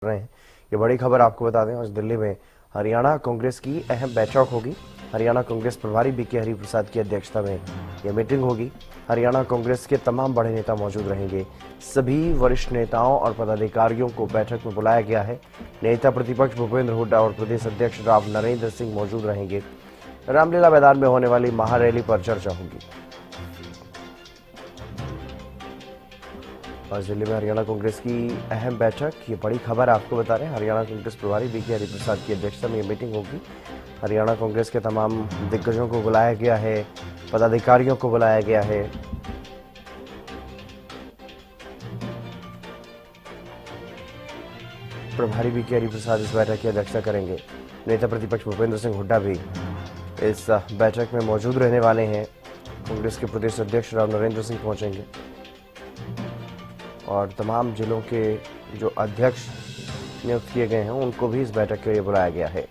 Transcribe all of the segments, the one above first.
रहे हैं। ये बड़ी खबर आपको बता दें, आज दिल्ली में हरियाणा कांग्रेस की अहम बैठक होगी। हरियाणा कांग्रेस प्रभारी बीके हरिप्रसाद की अध्यक्षता में यह मीटिंग होगी। हरियाणा कांग्रेस के तमाम बड़े नेता मौजूद रहेंगे। सभी वरिष्ठ नेताओं और पदाधिकारियों को बैठक में बुलाया गया है। नेता प्रतिपक्ष भूपेंद्र हुड्डा और प्रदेश अध्यक्ष राव नरेंद्र सिंह मौजूद रहेंगे। रामलीला मैदान में होने वाली महारैली पर चर्चा होगी। आज दिल्ली में हरियाणा कांग्रेस की अहम बैठक, ये बड़ी खबर आपको बता रहे हैं। हरियाणा कांग्रेस प्रभारी बीके हरिप्रसाद की अध्यक्षता में ये मीटिंग होगी। हरियाणा कांग्रेस के तमाम दिग्गजों को बुलाया गया है, पदाधिकारियों को बुलाया गया है। प्रभारी बीके हरिप्रसाद इस बैठक की अध्यक्षता करेंगे। नेता प्रतिपक्ष भूपेंद्र सिंह हुड्डा भी इस बैठक में मौजूद रहने वाले हैं। कांग्रेस के प्रदेश अध्यक्ष राव नरेंद्र सिंह पहुंचेंगे और तमाम जिलों के जो अध्यक्ष नियुक्त किए गए हैं उनको भी इस बैठक के लिए बुलाया गया है।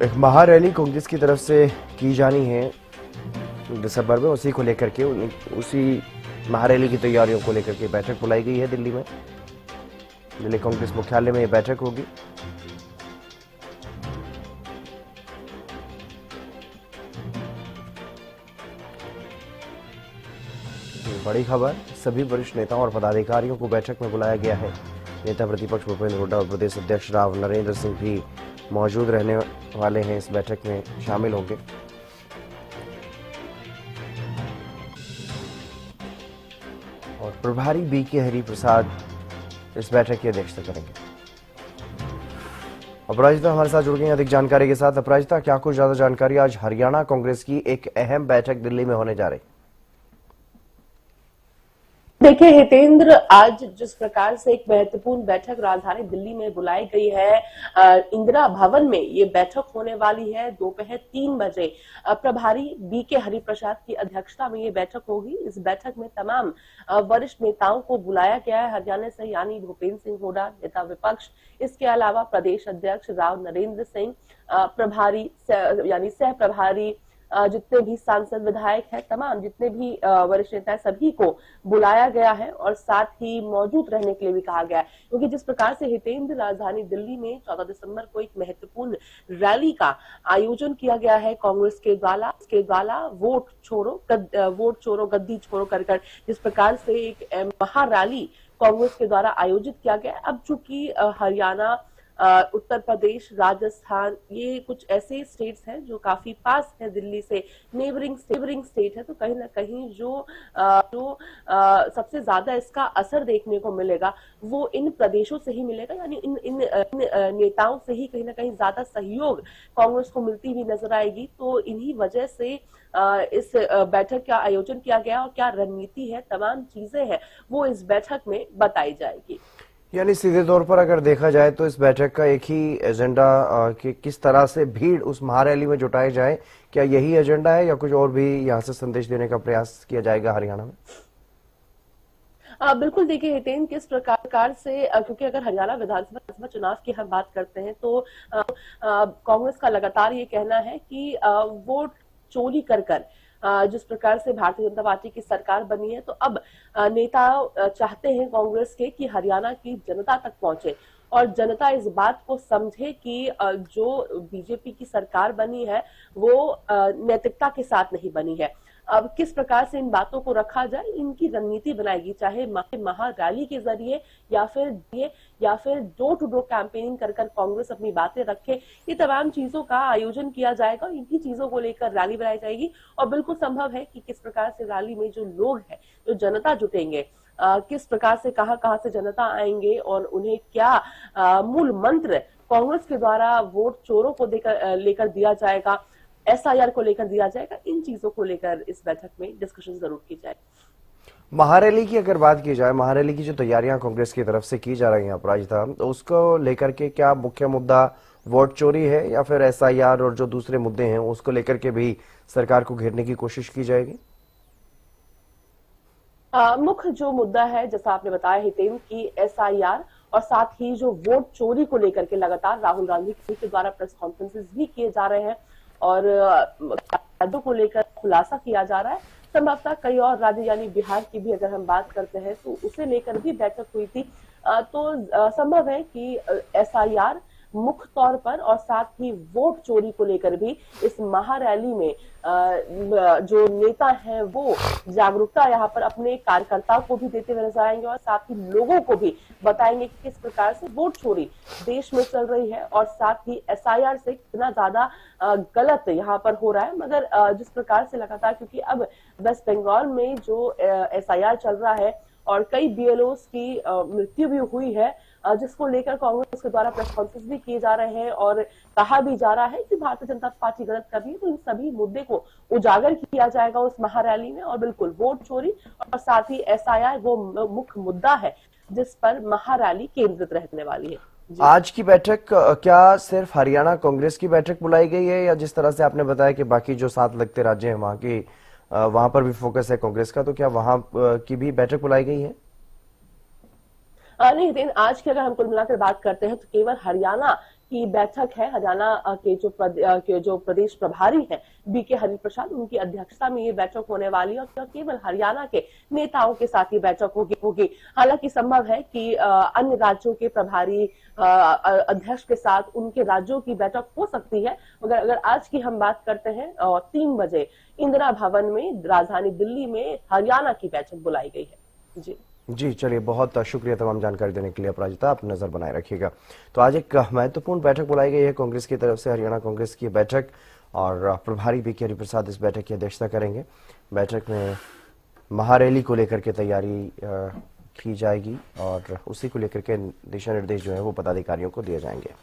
एक महारैली कांग्रेस की तरफ से की जानी है दिसंबर में, उसी को लेकर के उसी महारैली की तैयारियों को लेकर के बैठक बुलाई गई है दिल्ली में। दिल्ली कांग्रेस मुख्यालय में यह बैठक होगी। बड़ी खबर, सभी वरिष्ठ नेताओं और पदाधिकारियों को बैठक में बुलाया गया है। नेता प्रतिपक्ष भूपेंद्र हुड्डा और प्रदेश अध्यक्ष राव नरेंद्र सिंह भी मौजूद रहने वाले हैं, इस बैठक में शामिल होंगे। और प्रभारी बीके हरिप्रसाद इस बैठक की अध्यक्षता करेंगे। अपराजिता हमारे साथ जुड़ गई अधिक जानकारी के साथ। अपराजिता, क्या कुछ ज्यादा जानकारी, आज हरियाणा कांग्रेस की एक अहम बैठक दिल्ली में होने जा रही? देखिए हितेंद्र, आज जिस प्रकार से एक महत्वपूर्ण बैठक राजधानी दिल्ली में बुलाई गई है, इंदिरा भवन में ये बैठक होने वाली है दोपहर 3 बजे। प्रभारी बीके हरिप्रसाद की अध्यक्षता में ये बैठक होगी। इस बैठक में तमाम वरिष्ठ नेताओं को बुलाया गया है हरियाणा से, यानी भूपेंद्र सिंह हुड्डा नेता विपक्ष, इसके अलावा प्रदेश अध्यक्ष राव नरेंद्र सिंह, प्रभारी यानी सह प्रभारी, जितने भी सांसद विधायक हैं, तमाम जितने भी वरिष्ठ नेता, सभी को बुलाया गया है और साथ ही मौजूद रहने के लिए भी कहा गया है। क्योंकि जिस प्रकार से हितेंद्र, राजधानी दिल्ली में 14 दिसंबर को एक महत्वपूर्ण रैली का आयोजन किया गया है कांग्रेस के द्वारा वोट छोड़ो गद्दी छोड़ो कर जिस प्रकार से एक महारैली कांग्रेस के द्वारा आयोजित किया गया है। अब चूंकि हरियाणा, उत्तर प्रदेश, राजस्थान, ये कुछ ऐसे स्टेट्स हैं जो काफी पास है दिल्ली से, नेबरिंग स्टेट है, तो कहीं ना कहीं जो सबसे ज्यादा इसका असर देखने को मिलेगा वो इन प्रदेशों से ही मिलेगा। यानी इन नेताओं से ही कहीं ना कहीं ज्यादा सहयोग कांग्रेस को मिलती हुई नजर आएगी। तो इन्हीं वजह से इस बैठक का आयोजन किया गया और क्या रणनीति है, तमाम चीजें हैं, वो इस बैठक में बताई जाएगी। यानी सीधे तौर पर अगर देखा जाए तो इस बैठक का एक ही एजेंडा कि किस तरह से भीड़ उस महारैली में जुटाई जाए, क्या यही एजेंडा है या कुछ और भी यहां से संदेश देने का प्रयास किया जाएगा हरियाणा में? बिल्कुल, देखिए हितेन, किस प्रकार से, क्योंकि अगर हरियाणा विधानसभा चुनाव की हम बात करते हैं तो कांग्रेस का लगातार ये कहना है कि वोट चोरी कर जिस प्रकार से भारतीय जनता पार्टी की सरकार बनी है, तो अब नेता चाहते हैं कांग्रेस के कि हरियाणा की जनता तक पहुंचे और जनता इस बात को समझे कि जो बीजेपी की सरकार बनी है वो नैतिकता के साथ नहीं बनी है। अब किस प्रकार से इन बातों को रखा जाए, इनकी रणनीति बनाएगी, चाहे महारैली के जरिए या फिर डोर टू डोर कैंपेनिंग कर कांग्रेस अपनी बातें रखे। ये तमाम चीजों का आयोजन किया जाएगा, इन्हीं चीजों को लेकर रैली बनाई जाएगी और बिल्कुल संभव है कि किस प्रकार से रैली में जो लोग हैं, जो जनता जुटेंगे, किस प्रकार से कहां से जनता आएंगे और उन्हें क्या मूल मंत्र कांग्रेस के द्वारा वोट चोरों को लेकर दिया जाएगा, एसआईआर को लेकर दिया जाएगा, इन चीजों को लेकर इस बैठक में डिस्कशन जरूर की जाए। महारैली की अगर बात की जाए, महारैली की जो तैयारियां कांग्रेस की तरफ से की जा रही हैं अपराजिता, तो उसको लेकर के क्या मुख्य मुद्दा वोट चोरी है या फिर एसआईआर और जो दूसरे मुद्दे हैं उसको लेकर के भी सरकार को घेरने की कोशिश की जाएगी? मुख्य जो मुद्दा है, जैसा आपने बताया हितेन, की एसआईआर और साथ ही जो वोट चोरी को लेकर के लगातार राहुल गांधी के द्वारा प्रेस कॉन्फ्रेंसेस भी किए जा रहे हैं और को लेकर खुलासा किया जा रहा है। संभवतः कई और राज्य यानी बिहार की भी अगर हम बात करते हैं तो उसे लेकर भी बैठक हुई थी। संभव है कि एसआईआर मुख्य तौर पर और साथ ही वोट चोरी को लेकर भी इस महारैली में जो नेता हैं वो जागरूकता यहाँ पर अपने कार्यकर्ताओं को भी देते हुए नजर आएंगे और साथ ही लोगों को भी बताएंगे कि किस प्रकार से वोट चोरी देश में चल रही है और साथ ही एसआईआर से कितना ज्यादा गलत यहाँ पर हो रहा है। मगर जिस प्रकार से लगातार, क्योंकि अब वेस्ट बंगाल में जो एसआईआर चल रहा है और कई बीएलओस की मृत्यु भी हुई है, जिसको लेकर कांग्रेस के द्वारा प्रेस कॉन्फ्रेंस भी किए जा रहे हैं और कहा भी जा रहा है कि भारतीय जनता पार्टी गलत कर रही है। तो इन सभी मुद्दे को उजागर किया जाएगा उस महारैली में और बिल्कुल वोट चोरी और साथ ही एसआईआर वो मुख्य मुद्दा है जिस पर महारैली केंद्रित रहने वाली है। आज की बैठक क्या सिर्फ हरियाणा कांग्रेस की बैठक बुलाई गई है, या जिस तरह से आपने बताया कि बाकी जो 7 लगते राज्य हैं वहां पर भी फोकस है कांग्रेस का, तो क्या वहां की भी बैठक बुलाई गई है? नहीं हितेन, आज की अगर हम कुल मिलाकर बात करते हैं तो केवल हरियाणा की बैठक है। हरियाणा के जो प्रदेश प्रभारी हैं बीके हरिप्रसाद, उनकी अध्यक्षता में ये बैठक होने वाली है और केवल हरियाणा के नेताओं के साथ ये बैठक होगी। हालांकि संभव है कि अन्य राज्यों के प्रभारी अध्यक्ष के साथ उनके राज्यों की बैठक हो सकती है। मगर अगर आज की हम बात करते हैं 3 बजे इंदिरा भवन में राजधानी दिल्ली में हरियाणा की बैठक बुलाई गई है। जी चलिए, बहुत शुक्रिया तमाम जानकारी देने के लिए अपराजिता, आप नजर बनाए रखिएगा। तो आज एक महत्वपूर्ण बैठक बुलाई गई है कांग्रेस की तरफ से, हरियाणा कांग्रेस की बैठक, और प्रभारी बीके हरिप्रसाद इस बैठक की अध्यक्षता करेंगे। बैठक में महारैली को लेकर के तैयारी की जाएगी और उसी को लेकर के दिशा निर्देश जो है वो पदाधिकारियों को दिए जाएंगे।